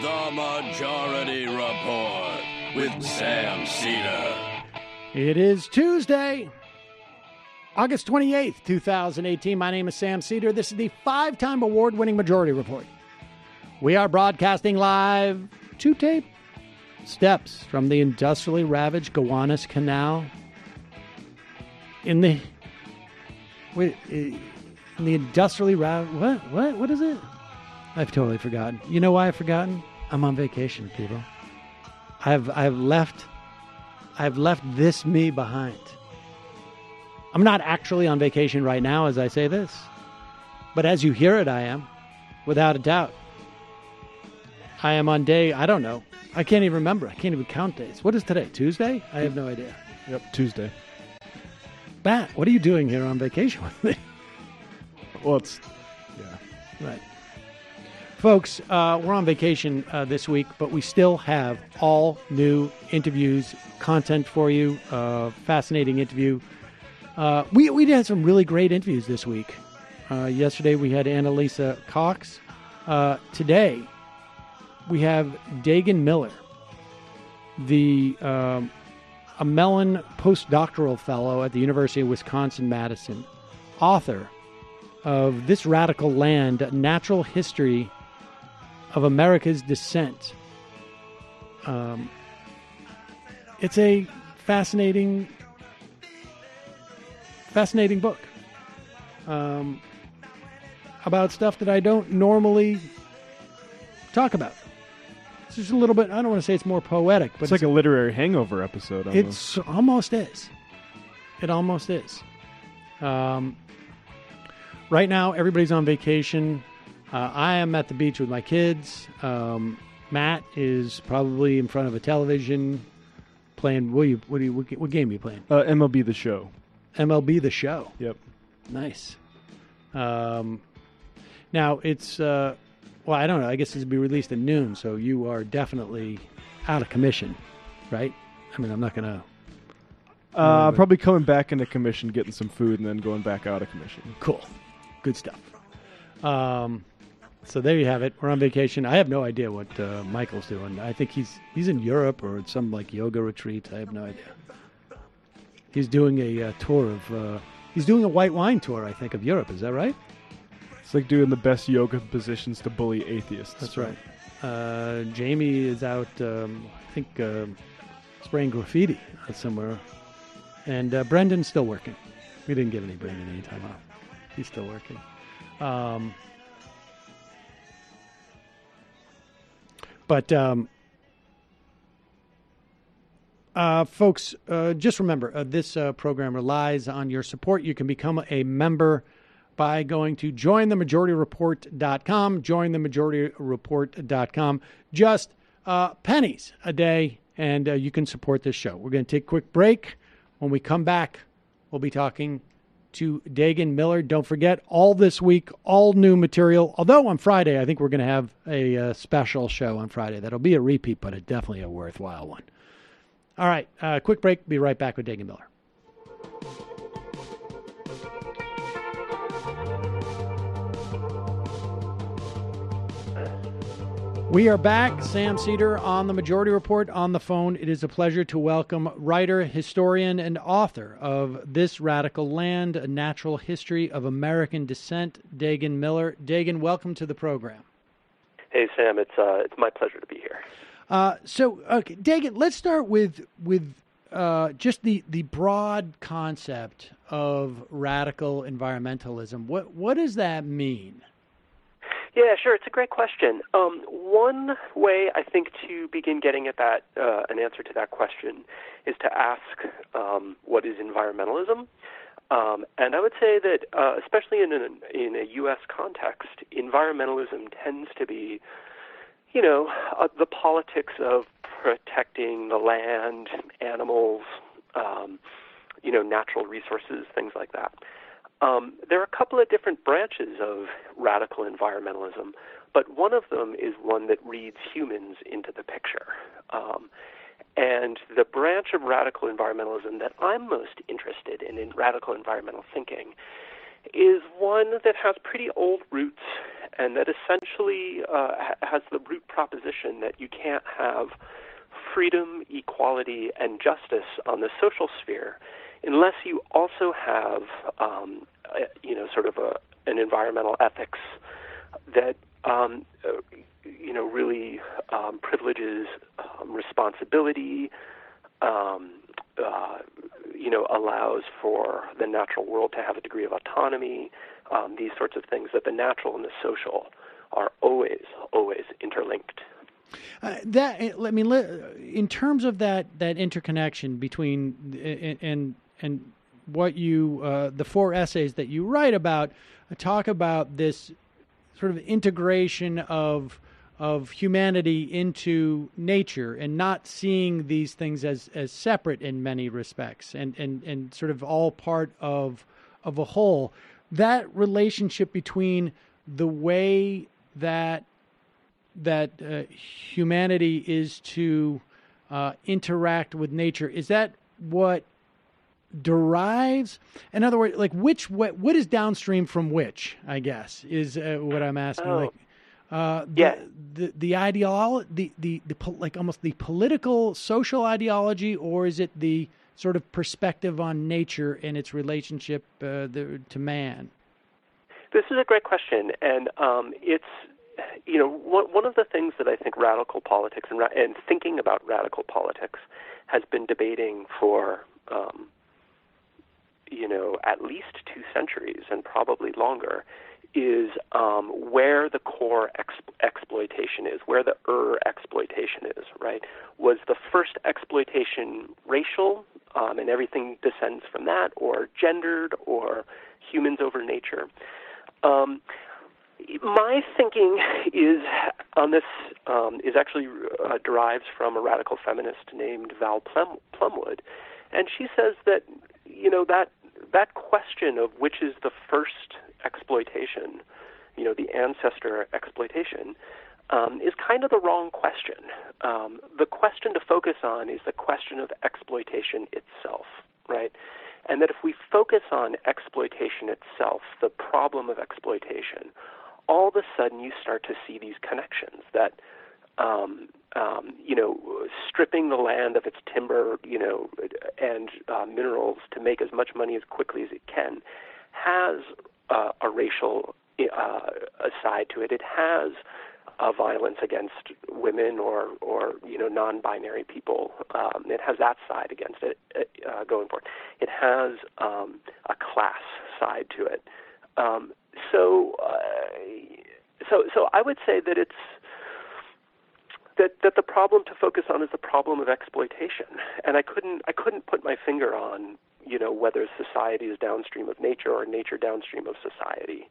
The Majority Report with Sam Cedar. It is Tuesday, August 28th, 2018. My name is Sam Cedar. This is the 5-time award-winning Majority Report. We are broadcasting live 2-tape steps from the industrially ravaged Gowanus Canal in the industrially ravaged, what is it? I've totally forgotten. You know why I've forgotten? I'm on vacation, people. I've left this me behind. I'm not actually on vacation right now as I say this, but as you hear it, I am, without a doubt. I am on day, I don't know. I can't even remember. I can't even count days. What is today? Tuesday? I have no idea. Yep, Tuesday. Bat, what are you doing here on vacation with me? Well, Right. Folks, we're on vacation this week, but we still have all new interviews, content for you, fascinating interview. We had some really great interviews this week. Yesterday we had Annalisa Cox. Today we have Daegan Miller, a Mellon postdoctoral fellow at the University of Wisconsin-Madison, author of This Radical Land, Natural History of America's Dissent. It's a fascinating book about stuff that I don't normally talk about. It's just a little bit, I don't want to say it's more poetic, but it's like a literary hangover episode. Almost. It almost is. It almost is. Right now, everybody's on vacation. I am at the beach with my kids. Matt is probably in front of a television playing. What game are you playing? MLB The Show. MLB The Show. Yep. Nice. Now it's well, I don't know. I guess it's be released at noon, so you are definitely out of commission, right? I mean, I'm not gonna. Probably coming back into commission, getting some food, and then going back out of commission. Cool. Good stuff. So there you have it. We're on vacation. I have no idea what Michael's doing. I think he's in Europe or at some like yoga retreat. I have no idea. He's doing a tour of. He's doing a white wine tour, I think, of Europe. Is that right? It's like doing the best yoga positions to bully atheists. That's right. Jamie is out. I think spraying graffiti somewhere, and Brendan's still working. We didn't give Brendan any time off. He's still working. Folks, just remember, this program relies on your support. You can become a member by going to jointhemajorityreport.com, jointhemajorityreport.com. Just pennies a day, and you can support this show. We're going to take a quick break. When we come back, we'll be talking to Daegan Miller. Don't forget, all this week, all new material. Although on Friday, I think we're going to have a special show on Friday. That'll be a repeat, but definitely a worthwhile one. All right, quick break. Be right back with Daegan Miller. We are back. Sam Cedar on the Majority Report on the phone. It is a pleasure to welcome writer, historian, and author of This Radical Land, A Natural History of American Dissent, Daegan Miller. Daegan, welcome to the program. Hey, Sam. It's my pleasure to be here. Okay, Daegan, let's start with just the broad concept of radical environmentalism. What does that mean? Yeah, sure. It's a great question. One way I think to begin getting at that, an answer to that question, is to ask what is environmentalism. And I would say that, especially in a U.S. context, environmentalism tends to be, the politics of protecting the land, animals, natural resources, things like that. There are a couple of different branches of radical environmentalism, but one of them is one that reads humans into the picture. And the branch of radical environmentalism that I'm most interested in radical environmental thinking, is one that has pretty old roots and that essentially has the root proposition that you can't have freedom, equality, and justice on the social sphere unless you also have, sort of an environmental ethics that, really privileges responsibility, allows for the natural world to have a degree of autonomy, these sorts of things, that the natural and the social are always interlinked. In terms of that interconnection between and what you the 4 essays that you write about talk about this sort of integration of humanity into nature and not seeing these things as separate in many respects and sort of all part of a whole. That relationship between the way that humanity is to interact with nature, is that what derives? In other words, like what is downstream from which, I guess, is what I'm asking. The ideology, like almost the political, social ideology, or is it the sort of perspective on nature and its relationship to man? This is a great question, and it's one of the things that I think radical politics and thinking about radical politics has been debating for at least 2 centuries and probably longer, is where the core exploitation is, where the exploitation is, right? Was the first exploitation racial, and everything descends from that, or gendered, or humans over nature? My thinking is on this is actually derives from a radical feminist named Val Plumwood, and she says that that question of which is the first exploitation, the ancestor exploitation, is kind of the wrong question. The question to focus on is the question of exploitation itself, right? And that if we focus on exploitation itself, the problem of exploitation, all of a sudden you start to see these connections that, stripping the land of its timber, and minerals to make as much money as quickly as it can, has a racial side to it. It has violence against women or non-binary people. It has that side against it going forward. It has a class side to it. So I would say that it's that the problem to focus on is the problem of exploitation, and I couldn't put my finger on whether society is downstream of nature or nature downstream of society.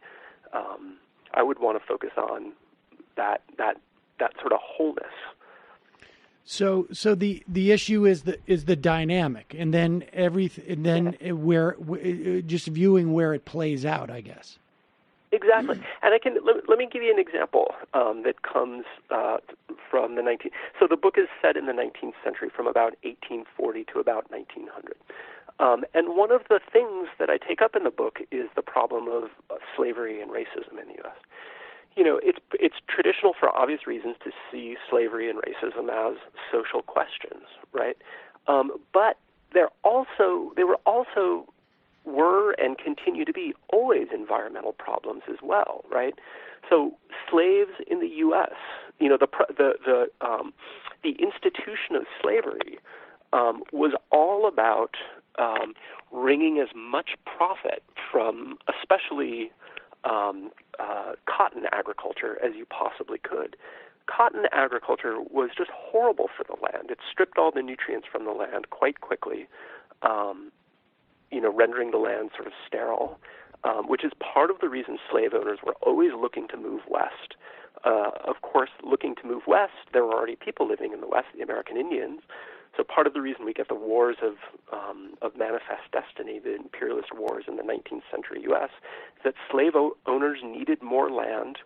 I would want to focus on that sort of wholeness. So the issue is the dynamic, and then where just viewing where it plays out, I guess. Exactly, and let me give you an example that comes from the 19th. So the book is set in the 19th century, from about 1840 to about 1900. And one of the things that I take up in the book is the problem of slavery and racism in the U.S. It's traditional for obvious reasons to see slavery and racism as social questions, right? But they were and continue to be always environmental problems as well, right? So slaves in the U.S., the institution of slavery was all about wringing as much profit from, especially cotton agriculture, as you possibly could. Cotton agriculture was just horrible for the land. It stripped all the nutrients from the land quite quickly, rendering the land sort of sterile, which is part of the reason slave owners were always looking to move west. Of course, looking to move west, there were already people living in the West, the American Indians. So part of the reason we get the wars of manifest destiny, the imperialist wars in the 19th century U.S., is that slave owners needed more land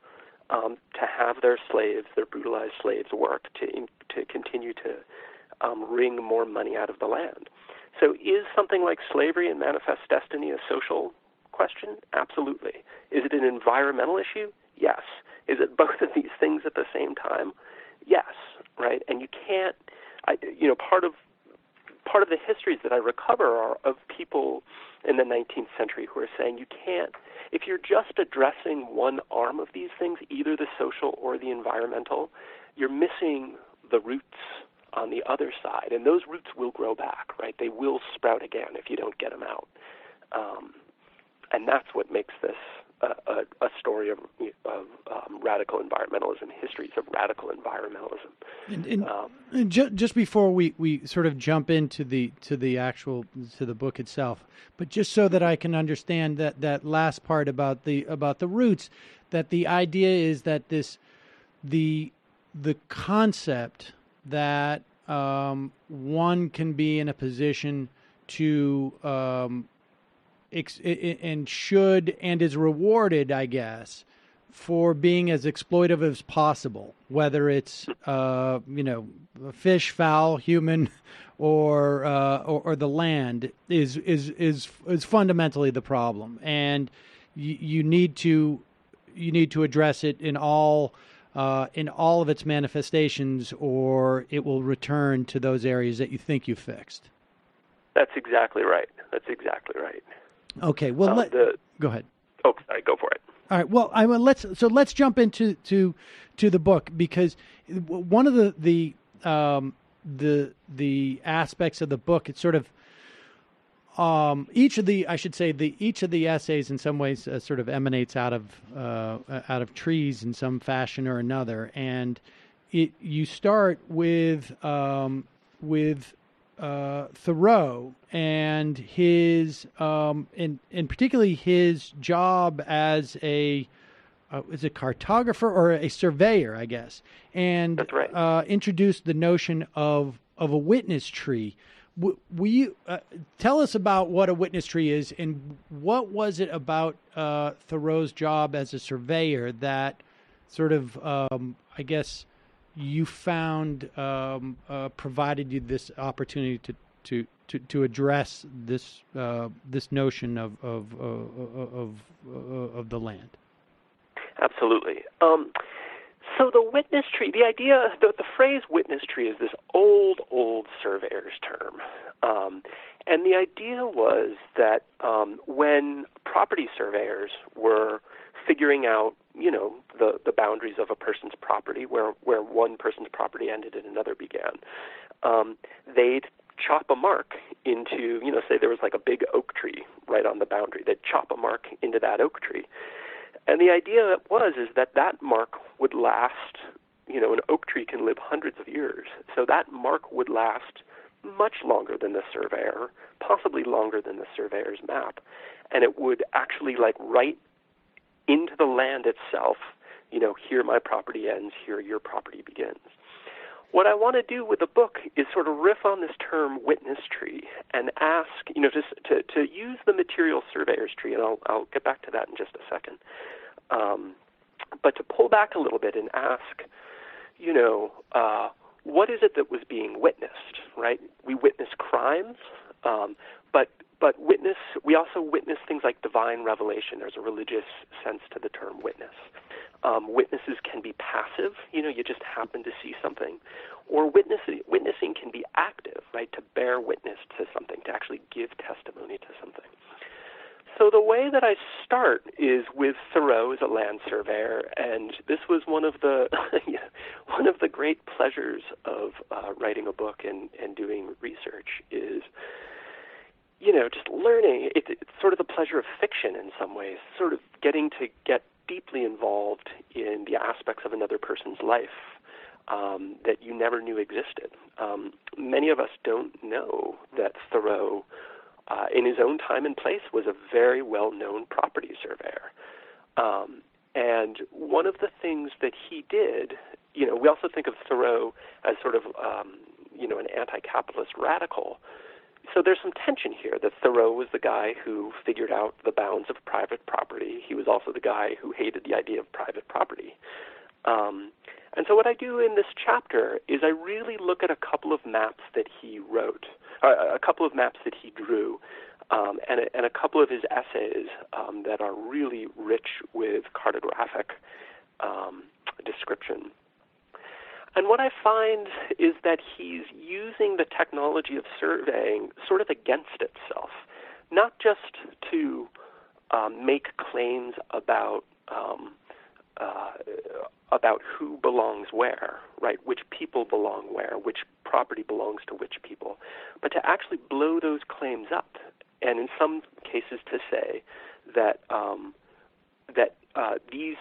to have their slaves, their brutalized slaves, work to continue to wring more money out of the land. So is something like slavery and manifest destiny a social question? Absolutely. Is it an environmental issue? Yes. Is it both of these things at the same time? Yes, right? And you can't, part of the histories that I recover are of people in the 19th century who are saying you can't, if you're just addressing one arm of these things, either the social or the environmental, you're missing the roots on the other side, and those roots will grow back, right? They will sprout again if you don't get them out. And that's what makes this a story of radical environmentalism, histories of radical environmentalism. And just before we sort of jump into the book itself, but just so that I can understand that last part about the roots, that the idea is that the concept that one can be in a position to and should and is rewarded, I guess, for being as exploitive as possible, whether it's fish, fowl, human, or the land is fundamentally the problem, and you need to address it in all of its manifestations, or it will return to those areas that you think you fixed. That's exactly right. Okay. Well, go ahead. Oh, sorry. Go for it. All right. Well, let's jump into the book, because one of the aspects of the book, it's sort of each of the essays in some ways sort of emanates out of trees in some fashion or another, and you start with Thoreau and his and particularly his job as is a cartographer or a surveyor, I guess, and that's right. Introduced the notion of a witness tree. Will you tell us about what a witness tree is, and what was it about Thoreau's job as a surveyor that sort of, I guess, you found provided you this opportunity to address this notion of the land? Absolutely. So the witness tree, the idea, the phrase witness tree is this old surveyor's term. And the idea was that when property surveyors were figuring out, the boundaries of a person's property, where one person's property ended and another began, they'd chop a mark into, say there was like a big oak tree right on the boundary. They'd chop a mark into that oak tree. And the idea is that mark would last, an oak tree can live hundreds of years. So that mark would last much longer than the surveyor, possibly longer than the surveyor's map. And it would actually write into the land itself, here my property ends, here your property begins. What I want to do with the book is sort of riff on this term witness tree and ask, to use the material surveyor's tree, and I'll get back to that in just a second, but to pull back a little bit and ask, what is it that was being witnessed, right? We witness crimes, but we also witness things like divine revelation. There's a religious sense to the term witness. Witnesses can be passive, you just happen to see something, or witnessing can be active, right, to bear witness to something, to actually give testimony to something. So the way that I start is with Thoreau as a land surveyor, and this was one of the great pleasures of writing a book and doing research is, just learning. It's sort of the pleasure of fiction in some ways, sort of getting to get deeply involved in the aspects of another person's life that you never knew existed. Many of us don't know that Thoreau, in his own time and place, was a very well-known property surveyor. And one of the things that he did, we also think of Thoreau as sort of, an anti-capitalist radical. So there's some tension here that Thoreau was the guy who figured out the bounds of private property. He was also the guy who hated the idea of private property. And so what I do in this chapter is I really look at a couple of maps that he wrote, a couple of maps that he drew and a couple of his essays that are really rich with cartographic description. And what I find is that he's using the technology of surveying sort of against itself, not just to make claims about who belongs where, right? Which people belong where, which property belongs to which people, but to actually blow those claims up, and in some cases to say that these,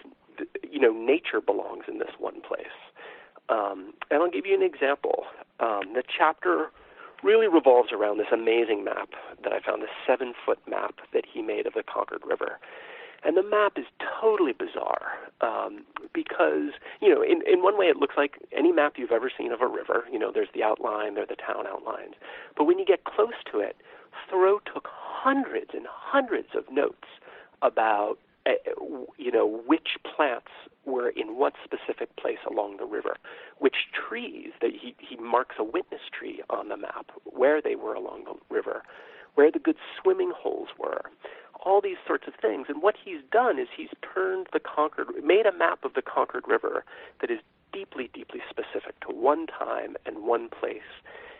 nature belongs in this one place. And I'll give you an example. The chapter really revolves around this amazing map that I found, this 7-foot map that he made of the Concord River. And the map is totally bizarre because, in one way it looks like any map you've ever seen of a river. There's the outline, there are the town outlines. But when you get close to it, Thoreau took hundreds and hundreds of notes about, which plants were in what specific place along the river, which trees, that he marks a witness tree on the map, where they were along the river, where the good swimming holes were, all these sorts of things. And what he's done is he's made a map of the Concord River that is deeply, deeply specific to one time and one place.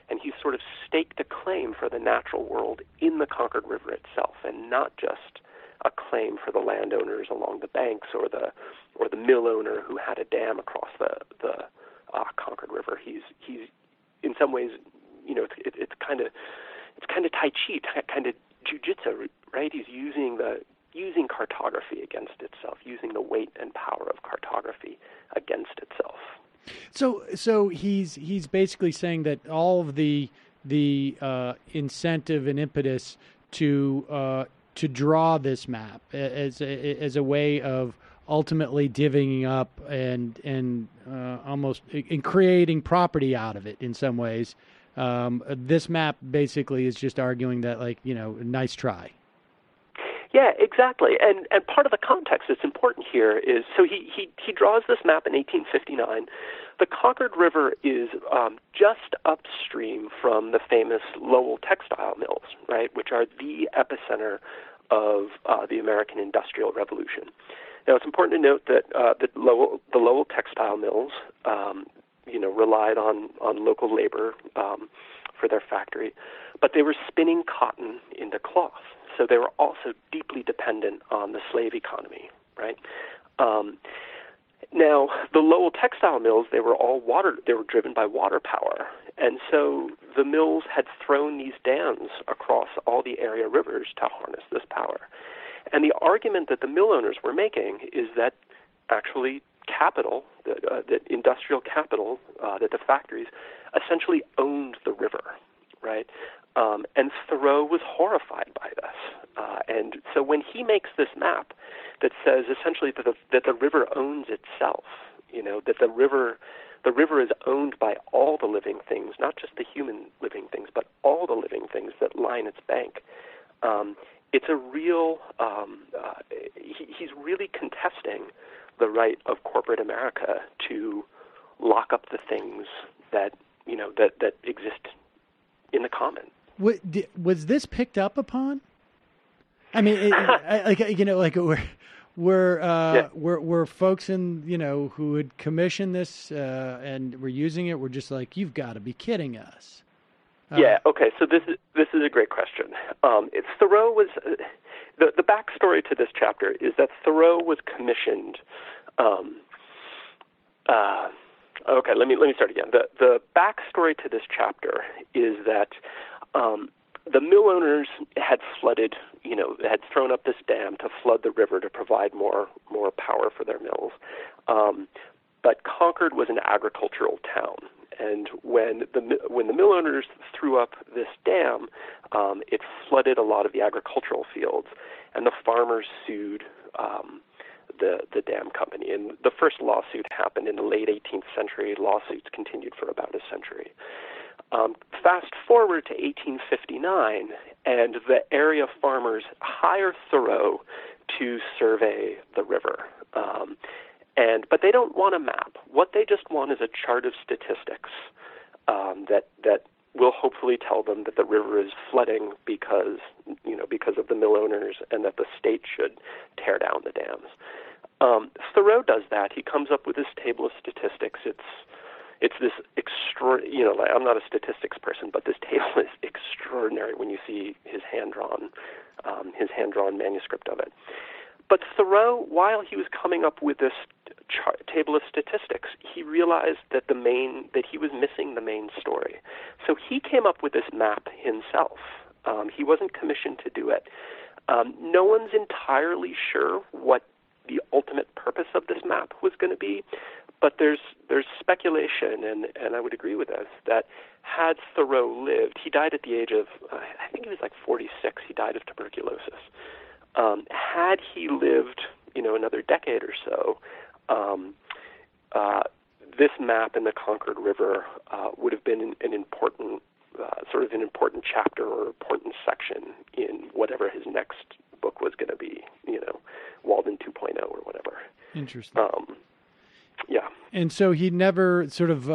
And he's sort of staked a claim for the natural world in the Concord River itself, and not just a claim for the landowners along the banks or the mill owner who had a dam across the Concord River. He's in some ways, it's kind of Tai Chi, kind of jujitsu, right? He's using cartography against itself, using the weight and power of cartography against itself. So he's basically saying that all of the incentive and impetus to draw this map as a way of ultimately divvying up and almost in creating property out of it in some ways. This map basically is just arguing that, nice try. Yeah, exactly. And part of the context that's important here is, so he draws this map in 1859. The Concord River is just upstream from the famous Lowell textile mills, right, which are the epicenter of the American Industrial Revolution. Now, it's important to note that the Lowell textile mills, relied on local labor for their factory, but they were spinning cotton into cloth. So they were also deeply dependent on the slave economy, right? Now, the Lowell textile mills, they were driven by water power. And so the mills had thrown these dams across all the area rivers to harness this power. And the argument that the mill owners were making is that actually capital, that industrial capital, that the factories essentially owned the river, right? And Thoreau was horrified by this. And so when he makes this map that says essentially that the river owns itself, that the river is owned by all the living things, not just the human living things, but all the living things that line its bank, it's a real, he's really contesting the right of corporate America to lock up the things that, that exist in the common. Was this picked up upon? I mean, were folks who had commissioned this and were using it were just like, you've got to be kidding us. Yeah. Okay. So this is a great question. Thoreau was the backstory to this chapter is that Thoreau was commissioned. Okay. Let me start again. The backstory to this chapter is that the mill owners had flooded, had thrown up this dam to flood the river to provide more power for their mills. But Concord was an agricultural town, and when the mill owners threw up this dam, it flooded a lot of the agricultural fields, and the farmers sued the dam company. And the first lawsuit happened in the late 18th century. Lawsuits continued for about a century. Fast forward to 1859, and the area farmers hire Thoreau to survey the river. But they don't want a map. What they just want is a chart of statistics that will hopefully tell them that the river is flooding because of the mill owners, and that the state should tear down the dams. Thoreau does that. He comes up with this table of statistics. It's this I'm not a statistics person, but this table is extraordinary when you see his hand-drawn manuscript of it. But Thoreau, while he was coming up with this table of statistics, he realized that he was missing the main story. So he came up with this map himself. He wasn't commissioned to do it. No one's entirely sure what the ultimate purpose of this map was going to be, but there's speculation, and I would agree with this, that had Thoreau lived, he died at the age of, I think he was like 46, he died of tuberculosis. Had he lived, another decade or so, this map in the Concord River would have been an important chapter or important section in whatever his next book was going to be, Walden 2.0 or whatever. Interesting. Yeah. And so he never sort of,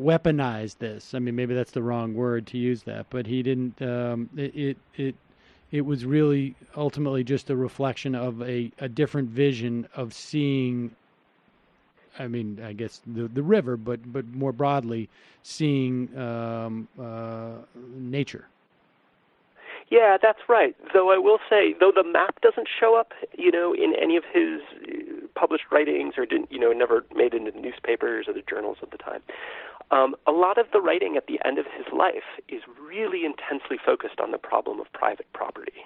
weaponized this. I mean, maybe that's the wrong word to use that, but he didn't. It was really ultimately just a reflection of a different vision of seeing. I mean, I guess the river, but more broadly, seeing nature. Yeah, that's right. Though I will say, though the map doesn't show up, in any of his published writings, or didn't, never made it into the newspapers or the journals of the time, a lot of the writing at the end of his life is really intensely focused on the problem of private property.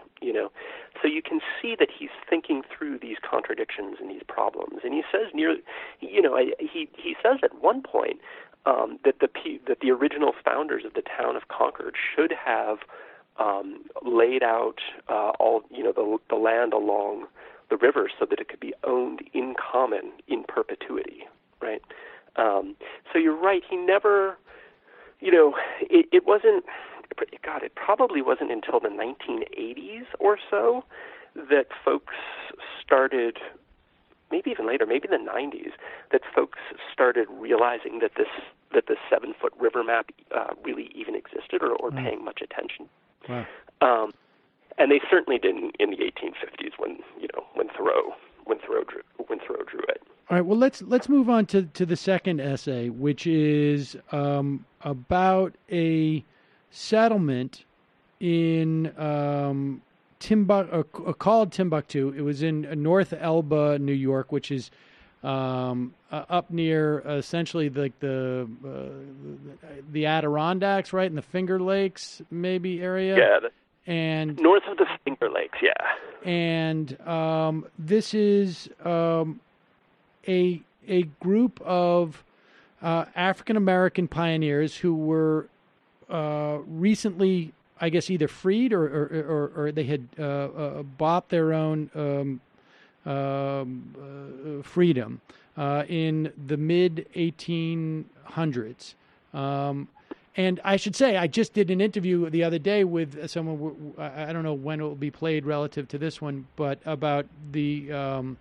So you can see that he's thinking through these contradictions and these problems. And he says he says at one point that the original founders of the town of Concord should have laid out all the land along the river so that it could be owned in common in perpetuity, right? So you're right. He never, it wasn't. God, it probably wasn't until the 1980s or so that folks started, maybe even later, maybe the 90s, that folks started realizing that the 7-foot river map really even existed or paying much attention. Wow. And they certainly didn't in the 1850s when Thoreau drew it. All right. Well, let's move on to the second essay, which is about a settlement in called Timbuktu. It was in North Elba, New York, which is up near essentially like the Adirondacks, right, in the Finger Lakes maybe area. Yeah. And north of the Finger Lakes, yeah. And this is a group of African American pioneers who were recently, I guess, either freed or they had bought their own freedom in the mid 1800s. And I should say, I just did an interview the other day with someone, I don't know when it will be played relative to this one, but about the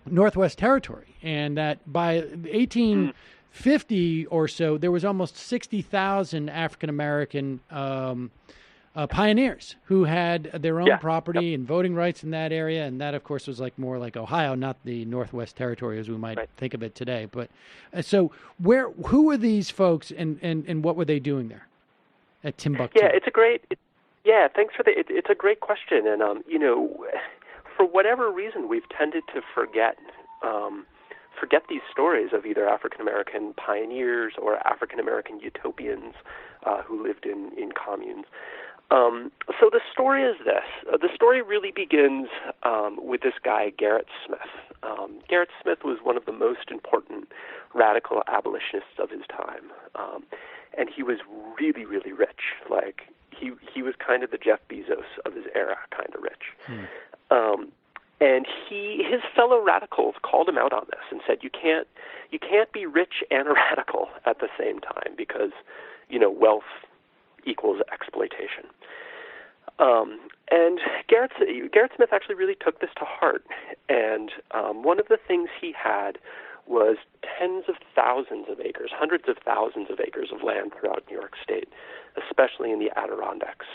Northwest Territory. And that by 1850 or so, there was almost 60,000 African-American pioneers who had their own property and voting rights in that area. And that, of course, was more like Ohio, not the Northwest Territory as we might think of it today. But so who were these folks and what were they doing there at Timbuktu? Yeah, thanks for it's a great question. And, for whatever reason, we've tended to forget these stories of either African-American pioneers or African-American utopians who lived in communes. So the story is this. The story really begins with this guy, Gerrit Smith. Gerrit Smith was one of the most important radical abolitionists of his time. And he was really, really rich. Like, he was kind of the Jeff Bezos of his era, kind of rich. And his fellow radicals called him out on this and said, you can't be rich and a radical at the same time because, wealth equals exploitation. And Gerrit Smith actually really took this to heart. And one of the things he had was tens of thousands of acres, hundreds of thousands of acres of land throughout New York State, especially in the Adirondacks.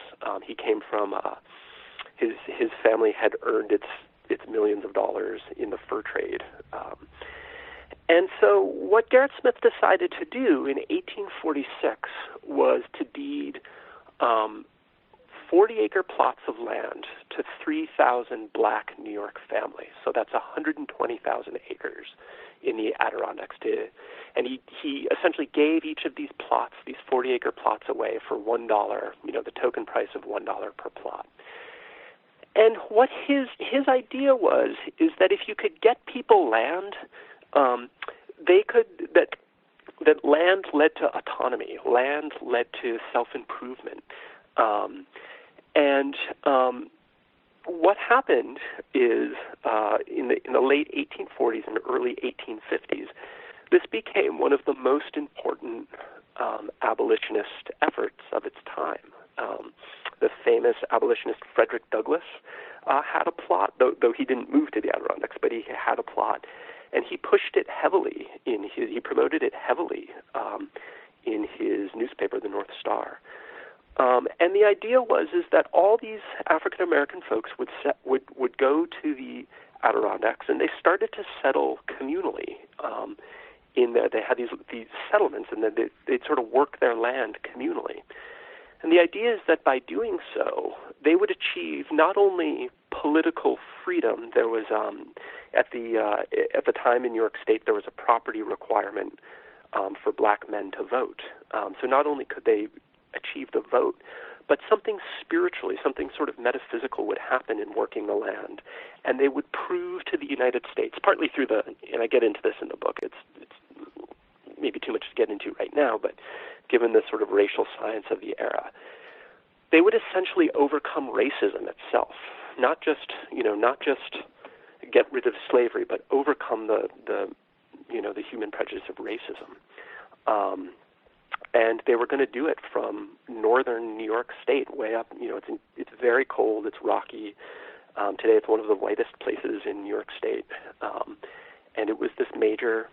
He came from his family had earned its millions of dollars in the fur trade. And so what Gerrit Smith decided to do in 1846 was to deed 40-acre plots of land to 3,000 black New York families. So that's 120,000 acres in the Adirondacks. And he essentially gave each of these plots, these 40-acre plots, away for $1, the token price of $1 per plot. And what his idea was is that if you could get people land, that land led to autonomy, land led to self-improvement. What happened is in the late 1840s and early 1850s, this became one of the most important abolitionist efforts of its time. The famous abolitionist Frederick Douglass had a plot, though he didn't move to the Adirondacks, but he had a plot, and he pushed it heavily he promoted it heavily in his newspaper, the North Star. And the idea was that all these African American folks would go to the Adirondacks, and they started to settle communally. In that they had these settlements, and then they'd sort of work their land communally. And the idea is that by doing so, they would achieve not only political freedom. There was at the time in New York State there was a property requirement for black men to vote. So not only could they achieve the vote, but something spiritually, something sort of metaphysical would happen in working the land, and they would prove to the United States, partly through and I get into this in the book, it's maybe too much to get into right now, but given the sort of racial science of the era, they would essentially overcome racism itself, not just get rid of slavery, but overcome the human prejudice of racism. And they were going to do it from northern New York State, way up. It's very cold. It's rocky. Today, it's one of the whitest places in New York State, and it was this major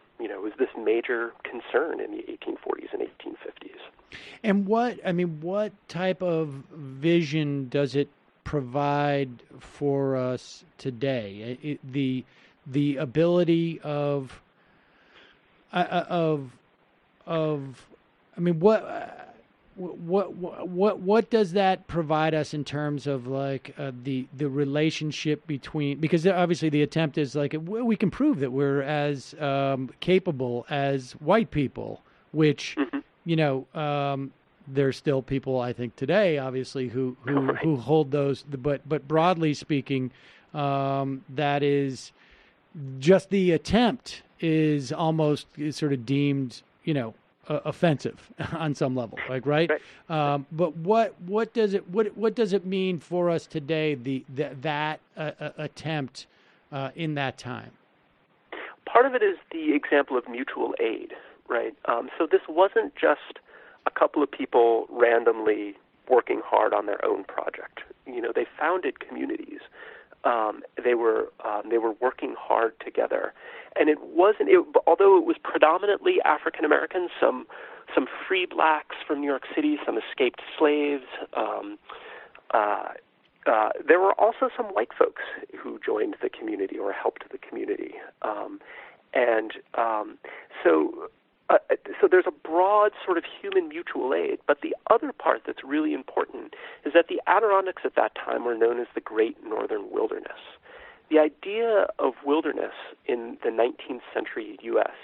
concern in the 1840s and 1850s. And what type of vision does it provide for us today? The ability of what does that provide us in terms of the relationship between, because obviously the attempt is we can prove that we're as capable as white people, which there's still people I think today obviously who hold those, but broadly speaking, that is just the attempt is almost sort of deemed offensive on some level, right? But what does it mean for us today? That attempt in that time. Part of it is the example of mutual aid, right? So this wasn't just a couple of people randomly working hard on their own project. They founded communities. They were working hard together. And although it was predominantly African Americans, some free blacks from New York City, some escaped slaves. There were also some white folks who joined the community or helped the community, so there's a broad sort of human mutual aid. But the other part that's really important is that the Adirondacks at that time were known as the Great Northern Wilderness. The idea of wilderness in the 19th century U.S.,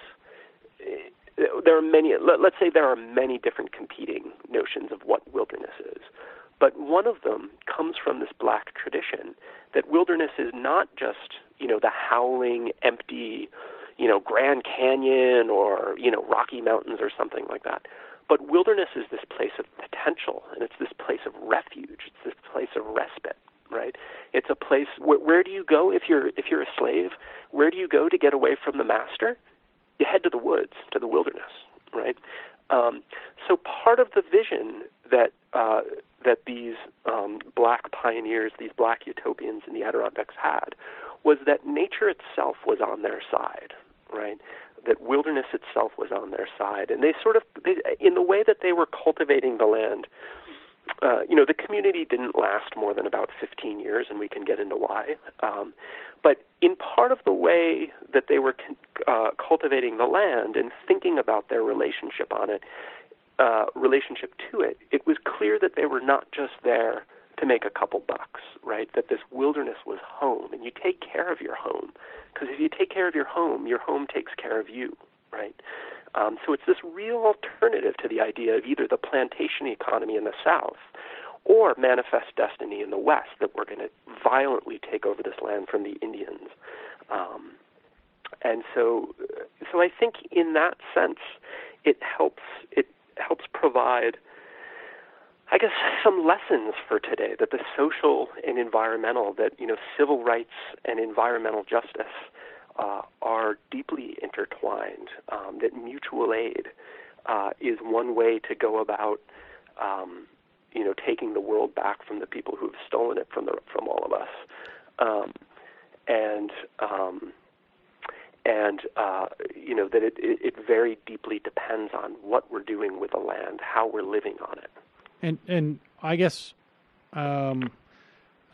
there are many, let's say there are many different competing notions of what wilderness is. But one of them comes from this black tradition that wilderness is not just, the howling, empty, Grand Canyon or, Rocky Mountains or something like that. But wilderness is this place of potential, and it's this place of refuge. It's this place of respite. Right? It's a place where do you go if you're a slave? Where do you go to get away from the master? You head to the woods, to the wilderness, right? So part of the vision that these black pioneers, these black utopians in the Adirondacks had, was that nature itself was on their side, right? that wilderness itself was on their side. And they in the way that they were cultivating the land, the community didn't last more than about 15 years, and we can get into why. But in part of the way that they were cultivating the land and thinking about their relationship to it, it was clear that they were not just there to make a couple bucks, right? That this wilderness was home, and you take care of your home, because if you take care of your home takes care of you, right? So it's this real alternative to the idea of either the plantation economy in the South or manifest destiny in the West, that we're going to violently take over this land from the Indians. And so I think in that sense, it helps provide, I guess, some lessons for today, that the social and environmental, that, civil rights and environmental justice are deeply intertwined, that mutual aid is one way to go about, taking the world back from the people who've stolen it from all of us, that it very deeply depends on what we're doing with the land, how we're living on it. And I guess I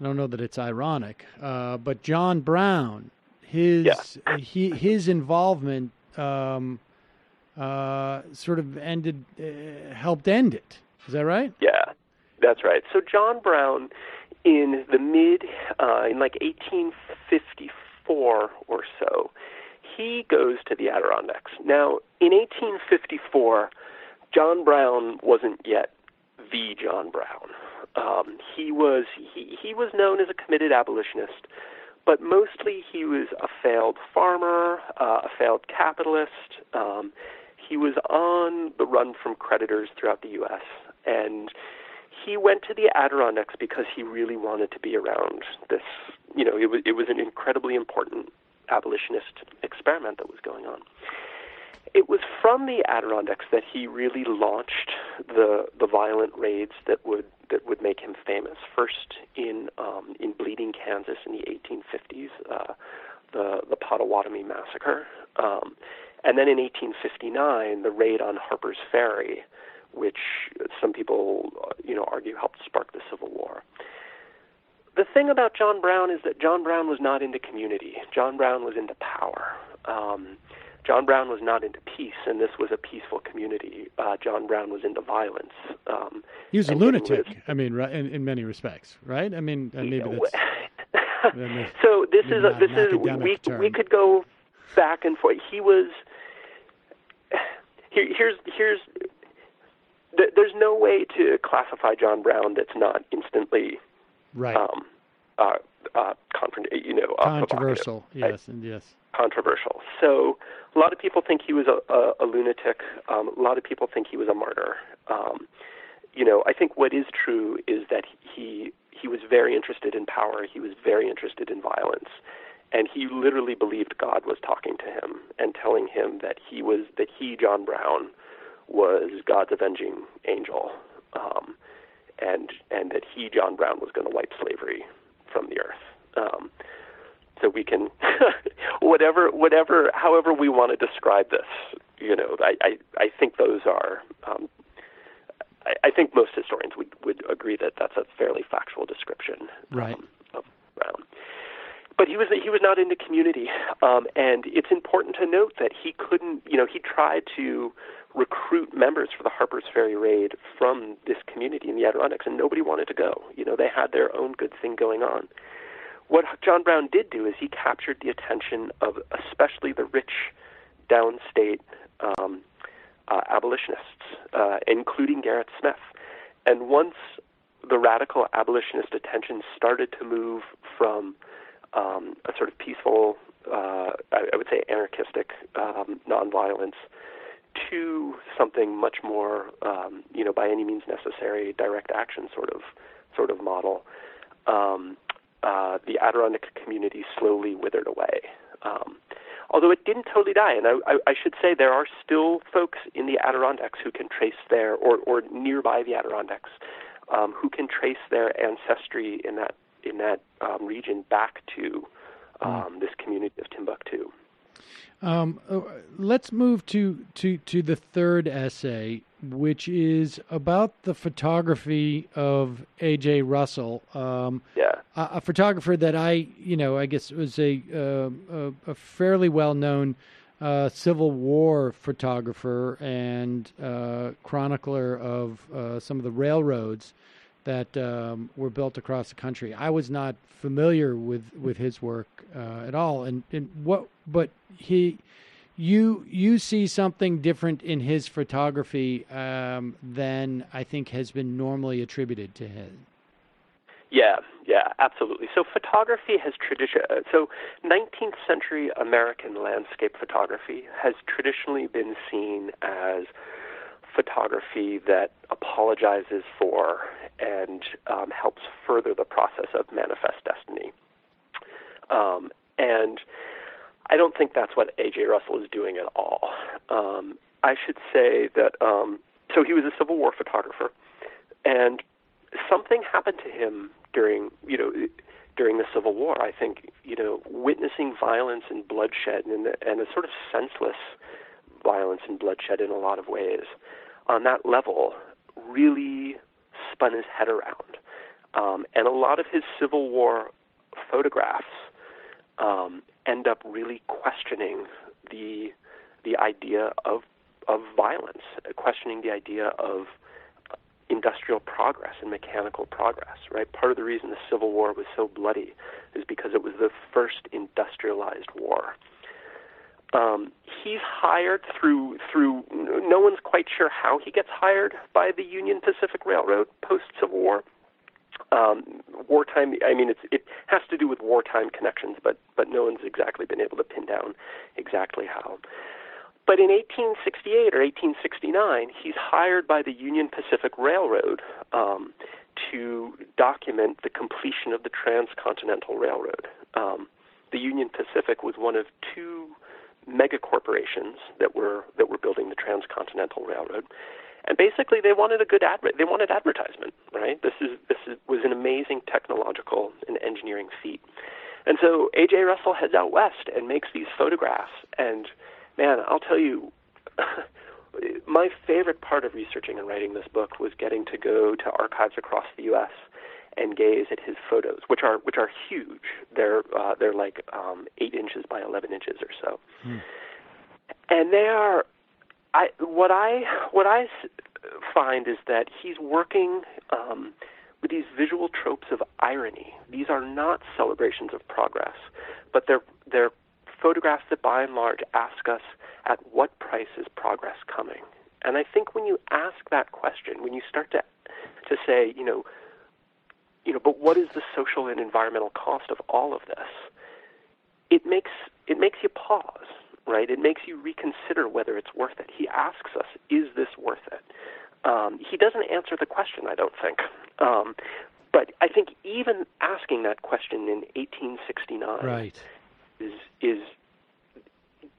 don't know that it's ironic, but John Brown, his involvement sort of helped end it. Is that right? Yeah, that's right. So John Brown, in the in 1854 or so, he goes to the Adirondacks. Now, in 1854, John Brown wasn't yet the John Brown. He was known as a committed abolitionist, but mostly he was a failed farmer, a failed capitalist. He was on the run from creditors throughout the U.S., and he went to the Adirondacks because he really wanted to be around this. It was an incredibly important abolitionist experiment that was going on. It was from the Adirondacks that he really launched the violent raids that would make him famous. First in Bleeding, Kansas, in the 1850s, the Potawatomi Massacre, and then in 1859 the raid on Harper's Ferry, which some people argue helped spark the Civil War. The thing about John Brown is that John Brown was not into community. John Brown was into power. John Brown was not into peace, and this was a peaceful community. John Brown was into violence. He was a lunatic. In many respects, right? Maybe that's. So this is we could go back and forth. He was. There's no way to classify John Brown that's not instantly right. Controversial. Yes, and yes. Controversial. So a lot of people think he was a lunatic. A lot of people think he was a martyr. I think what is true is that he was very interested in power. He was very interested in violence, and he literally believed God was talking to him and telling him that he, John Brown, was God's avenging angel, and that he, John Brown, was going to wipe slavery from the earth. So we can, however we want to describe this, I think those are, I think most historians would agree that that's a fairly factual description, right, of Brown. But he was not into community, and it's important to note that he couldn't, he tried to recruit members for the Harper's Ferry raid from this community in the Adirondacks, and nobody wanted to go. They had their own good thing going on. What John Brown did do is he captured the attention of especially the rich downstate abolitionists, including Garrett Smith. And once the radical abolitionist attention started to move from a sort of peaceful, I would say anarchistic nonviolence, to something much more, by any means necessary, direct action sort of model, the Adirondack community slowly withered away. Although it didn't totally die, and I should say there are still folks in the Adirondacks who can trace their, or nearby the Adirondacks, who can trace their ancestry in that region back to this community of Timbuktu. Let's move to the third essay, which is about the photography of A.J. Russell. A photographer that I guess was a fairly well-known Civil War photographer and chronicler of some of the railroads that were built across the country. I was not familiar with his work at all, but you see something different in his photography than I think has been normally attributed to him. Yeah, absolutely. So photography has So 19th century American landscape photography has traditionally been seen as photography that apologizes for and helps further the process of manifest destiny. And I don't think that's what A.J. Russell is doing at all. I should say that, so he was a Civil War photographer, and something happened to him during the Civil War. I think, witnessing violence and bloodshed and a sort of senseless violence and bloodshed in a lot of ways on that level really spun his head around. And a lot of his Civil War photographs end up really questioning the idea of violence, questioning the idea of industrial progress and mechanical progress, right? Part of the reason the Civil War was so bloody is because it was the first industrialized war. He's hired through no one's quite sure how he gets hired by the Union Pacific Railroad post-Civil War. Wartime, it has to do with wartime connections, but no one's exactly been able to pin down exactly how. But in 1868 or 1869, he's hired by the Union Pacific Railroad to document the completion of the Transcontinental Railroad. The Union Pacific was one of two mega corporations that were building the Transcontinental Railroad, and basically they wanted they wanted advertisement, right? This was an amazing technological and engineering feat, and so A.J. Russell heads out west and makes these photographs. And man, I'll tell you, my favorite part of researching and writing this book was getting to go to archives across the U.S. and gaze at his photos, which are huge. They're like 8 inches by 11 inches or so, and they are. What I find is that he's working with these visual tropes of irony. These are not celebrations of progress, but they're photographs that by and large ask us, at what price is progress coming? And I think when you ask that question, when you start to say, but what is the social and environmental cost of all of this? It makes you pause, right? It makes you reconsider whether it's worth it. He asks us, is this worth it? He doesn't answer the question, I don't think. But I think even asking that question in 1869 right. is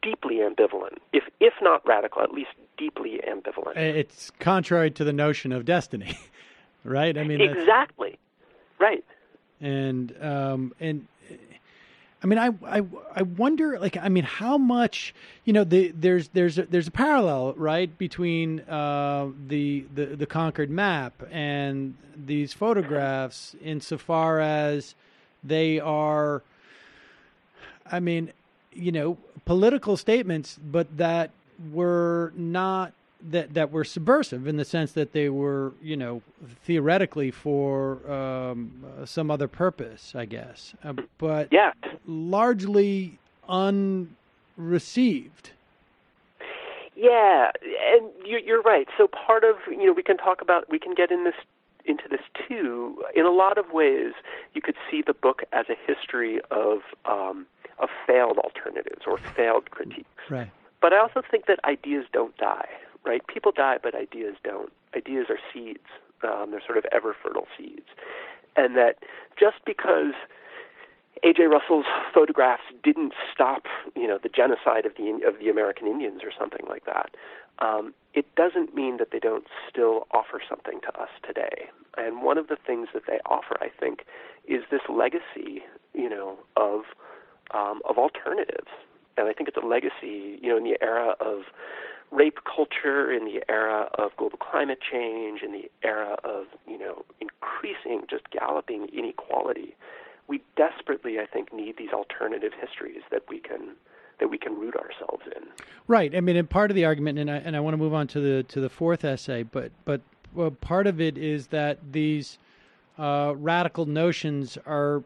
deeply ambivalent, if not radical, at least deeply ambivalent. It's contrary to the notion of destiny, right? I mean, exactly, right. And I mean, I wonder, how much, there's a parallel, right, between the Concord map and these photographs insofar as they are, political statements, but that were not that were subversive in the sense that they were, theoretically for some other purpose, I guess, but yeah, largely unreceived. Yeah, and you're right. So part of, we can get into this too. In a lot of ways, you could see the book as a history of failed alternatives or failed critiques. Right. But I also think that ideas don't die, right? People die, but ideas don't. Ideas are seeds. They're sort of ever-fertile seeds. And that just because A.J. Russell's photographs didn't stop, the genocide of the American Indians or something like that, it doesn't mean that they don't still offer something to us today. And one of the things that they offer, I think, is this legacy, of alternatives. I think it's a legacy, in the era of rape culture, in the era of global climate change, in the era of, increasing, just galloping inequality. We desperately, I think, need these alternative histories that we can root ourselves in. Right. I mean, and part of the argument, and I want to move on to the fourth essay, but part of it is that these radical notions are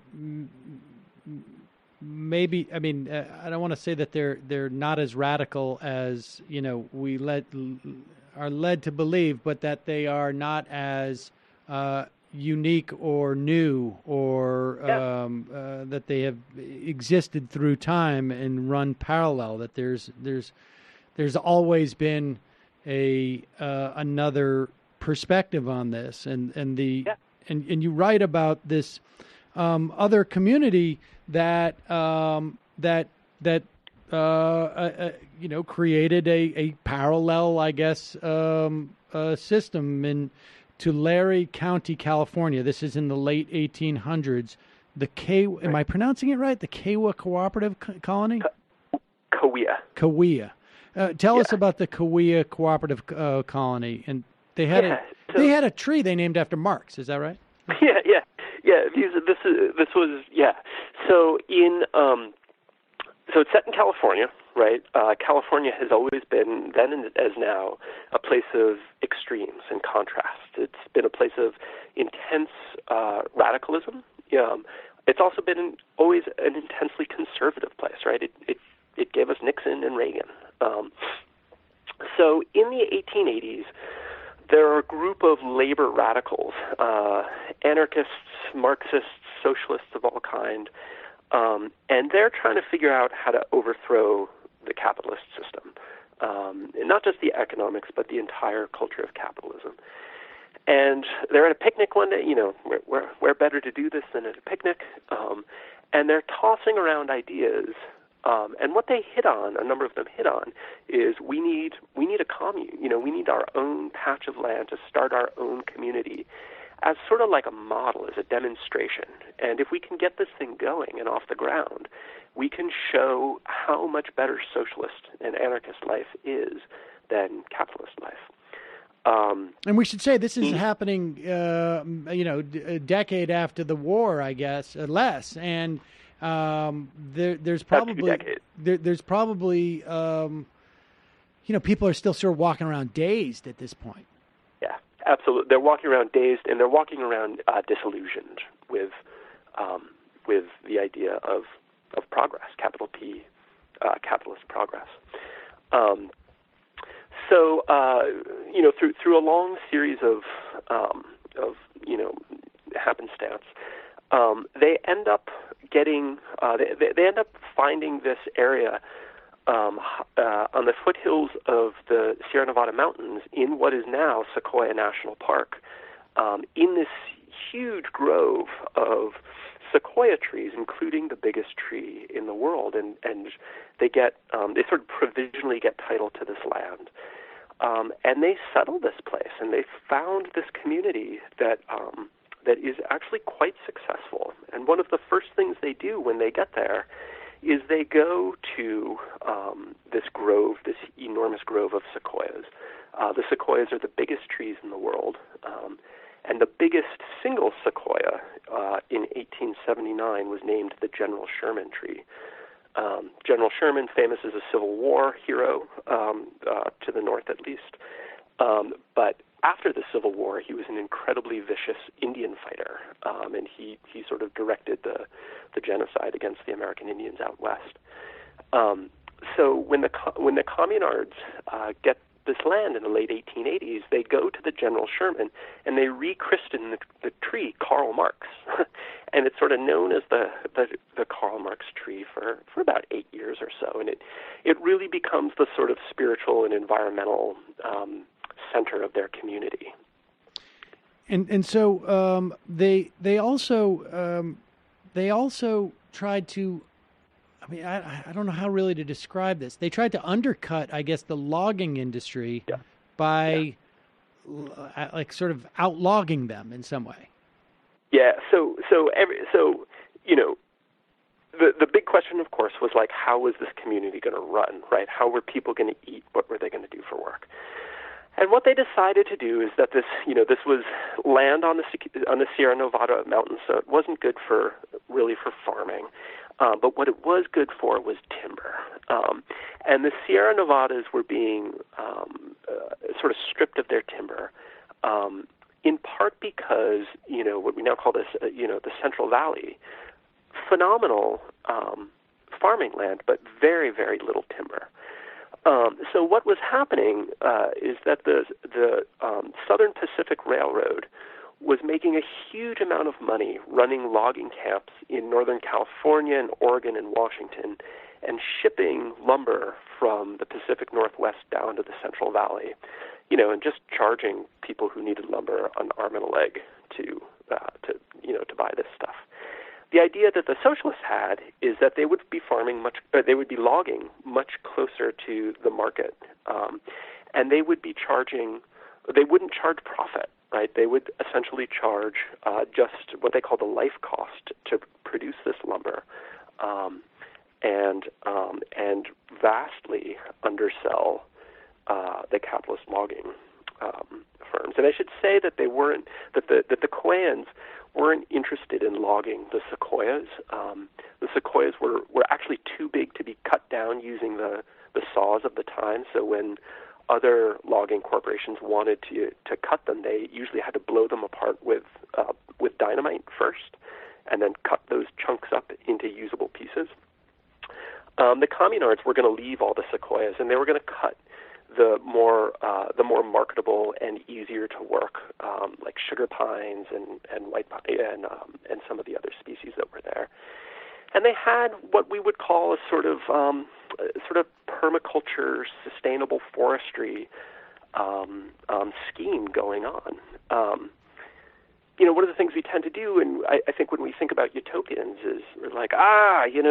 maybe. I mean, I don't want to say that they're not as radical as we are led to believe, but that they are not as unique or new, or that they have existed through time and run parallel. That there's always been another perspective on this, and you write about this other community that created a parallel, I guess, system in Tulare County, California. This is in the late 1800s. Am I pronouncing it right? The Kewah Cooperative Colony? Kewah. Tell us about the Kewah Cooperative Colony. And they had a tree they named after Marx. Is that right? Yeah. This was. So so it's set in California, right? California has always been, then as now, a place of extremes and contrast. It's been a place of intense radicalism. It's also been always an intensely conservative place, right? It gave us Nixon and Reagan. So in the 1880s, there are a group of labor radicals, anarchists, Marxists, socialists of all kind, and they're trying to figure out how to overthrow the capitalist system, and not just the economics, but the entire culture of capitalism. And they're at a picnic one day. Where better to do this than at a picnic? And they're tossing around ideas. And what they hit on, a number of them hit on, is we need a commune. We need our own patch of land to start our own community, as sort of like a model, as a demonstration. And if we can get this thing going and off the ground, we can show how much better socialist and anarchist life is than capitalist life. And we should say this is happening, a decade after the war, I guess, less. And there's probably people are still sort of walking around dazed at this point. Yeah, absolutely. They're walking around dazed, and they're walking around disillusioned with the idea of progress, capital P, capitalist progress. So through a long series of happenstance, they end up getting they end up finding this area on the foothills of the Sierra Nevada mountains in what is now Sequoia National Park, in this huge grove of sequoia trees, including the biggest tree in the world, and they sort of provisionally get title to this land. And they settle this place, and they found this community that is actually quite successful. And one of the first things they do when they get there is they go to this grove, this enormous grove of sequoias. The sequoias are the biggest trees in the world, and the biggest single sequoia in 1879 was named the General Sherman tree. General Sherman, famous as a Civil War hero, to the north at least. But after the Civil War, he was an incredibly vicious Indian fighter, and he sort of directed the genocide against the American Indians out west. So when the communards get this land in the late 1880s, they go to the General Sherman and they rechristen the tree Karl Marx, and it's sort of known as the Karl Marx tree for about 8 years or so, and it really becomes the sort of spiritual and environmental center of their community. And so they also tried to. I mean, I don't know how really to describe this. They tried to undercut, I guess, the logging industry by like sort of outlogging them in some way. Yeah. So the big question, of course, was like, how was this community going to run, right? How were people going to eat? What were they going to do for work? And what they decided to do is that this was land on the Sierra Nevada mountains, so it wasn't good for farming. But what it was good for was timber. And the Sierra Nevadas were being sort of stripped of their timber, in part because, what we now call this, the Central Valley, phenomenal farming land, but very, very little timber. So what was happening is that the Southern Pacific Railroad was making a huge amount of money running logging camps in Northern California and Oregon and Washington and shipping lumber from the Pacific Northwest down to the Central Valley, and just charging people who needed lumber an arm and a leg to buy this stuff. The idea that the socialists had is that they would be logging much closer to the market, and they would be they wouldn't charge profit, right? They would essentially charge just what they call the life cost to produce this lumber, and vastly undersell the capitalist logging firms. And I should say that the Koreans weren't interested in logging the sequoias. The sequoias were actually too big to be cut down using the saws of the time. So when other logging corporations wanted to cut them, they usually had to blow them apart with dynamite first, and then cut those chunks up into usable pieces. The communards were going to leave all the sequoias, and they were going to cut the more marketable and easier to work, like sugar pines and white pine and some of the other species that were there. And they had what we would call a sort of permaculture, sustainable forestry scheme going on. One of the things we tend to do, and I think when we think about utopians, is we're like, pie in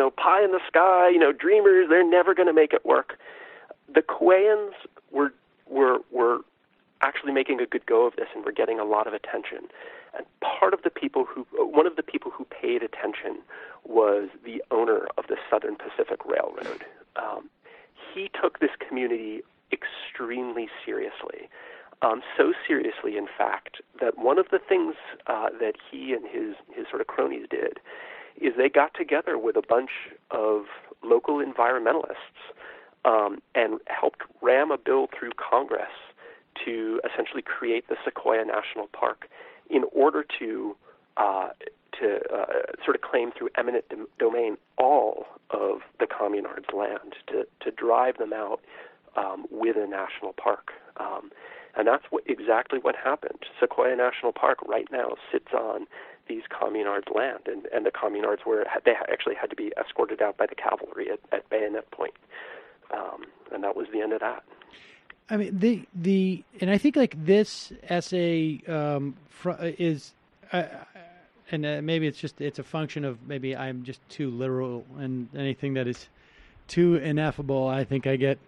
the sky, dreamers, they're never going to make it work. The Kuwains were actually making a good go of this, and were getting a lot of attention. And one of the people who paid attention was the owner of the Southern Pacific Railroad. He took this community extremely seriously. So seriously, in fact, that one of the things that he and his sort of cronies did is they got together with a bunch of local environmentalists and helped ram a bill through Congress to essentially create the Sequoia National Park in order to sort of claim through eminent domain all of the communards' land, to drive them out with a national park. And that's exactly what happened. Sequoia National Park right now sits on these communards' land, and the communards they actually had to be escorted out by the cavalry at bayonet point. And that was the end of that. I mean, and I think like this essay is, and maybe it's a function of maybe I'm just too literal, and anything that is too ineffable, I think I get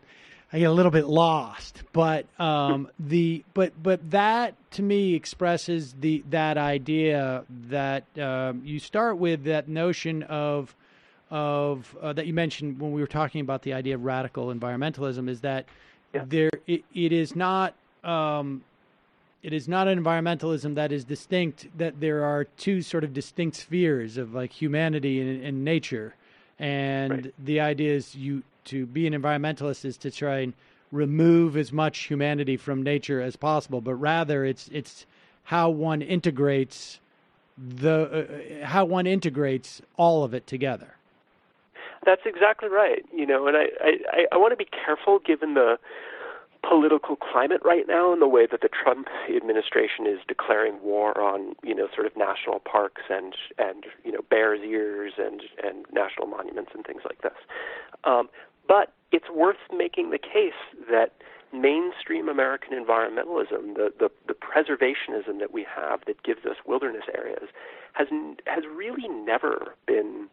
a little bit lost. But but that to me expresses that idea that you start with, that notion of that you mentioned when we were talking about the idea of radical environmentalism, is that it is not an environmentalism that is distinct, that there are two sort of distinct spheres of like humanity and nature, and right. The idea is to be an environmentalist is to try and remove as much humanity from nature as possible, but rather it's how one integrates all of it together. That's exactly right. And I want to be careful, given the political climate right now and the way that the Trump administration is declaring war on, sort of national parks and Bears Ears and national monuments and things like this. But it's worth making the case that mainstream American environmentalism, the preservationism that we have that gives us wilderness areas, has really never been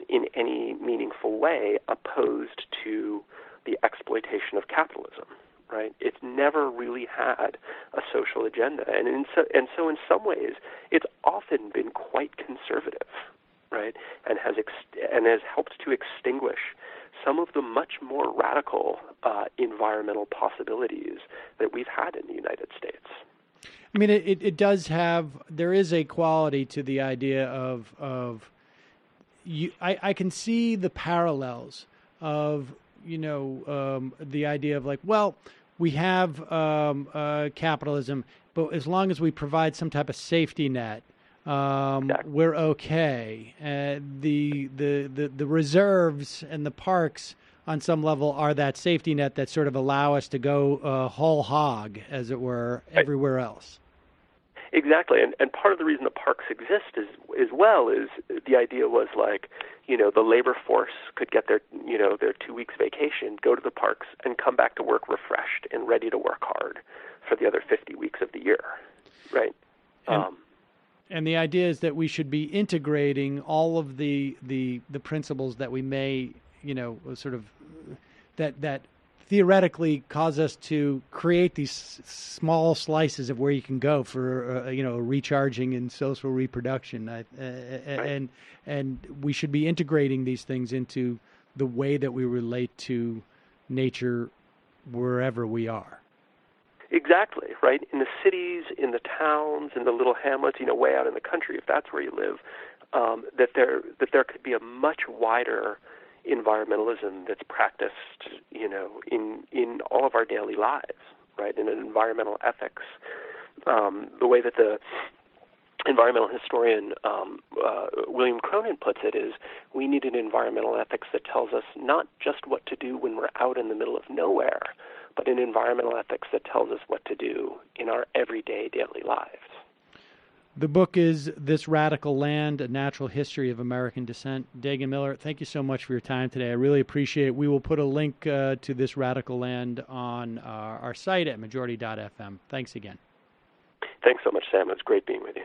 in any meaningful way opposed to the exploitation of capitalism, right? It's never really had a social agenda, and so in some ways, it's often been quite conservative. right? And has helped to extinguish some of the much more radical environmental possibilities that we've had in the United States. I mean, it does have, there is a quality to the idea of I can see the parallels of, the idea of like, well, we have capitalism, but as long as we provide some type of safety net, Exactly. we're okay. The reserves and the parks on some level are that safety net that sort of allow us to go whole hog, as it were, everywhere else. Exactly, and part of the reason the parks exist is the idea was like, the labor force could get their 2 weeks vacation, go to the parks, and come back to work refreshed and ready to work hard for the other 50 weeks of the year, right? And the idea is that we should be integrating all of the principles that we may, sort of that theoretically cause us to create these small slices of where you can go for, recharging and social reproduction. And we should be integrating these things into the way that we relate to nature wherever we are. Exactly, right? In the cities, in the towns, in the little hamlets, way out in the country, if that's where you live, that there could be a much wider environmentalism that's practiced, in all of our daily lives, right? In an environmental ethics, the way that the environmental historian William Cronin puts it is, we need an environmental ethics that tells us not just what to do when we're out in the middle of nowhere, but an environmental ethics that tells us what to do in our everyday daily lives. The book is This Radical Land, A Natural History of American Dissent. Daegan Miller, thank you so much for your time today. I really appreciate it. We will put a link to This Radical Land on our site at majority.fm. Thanks again. Thanks so much, Sam. It's great being with you.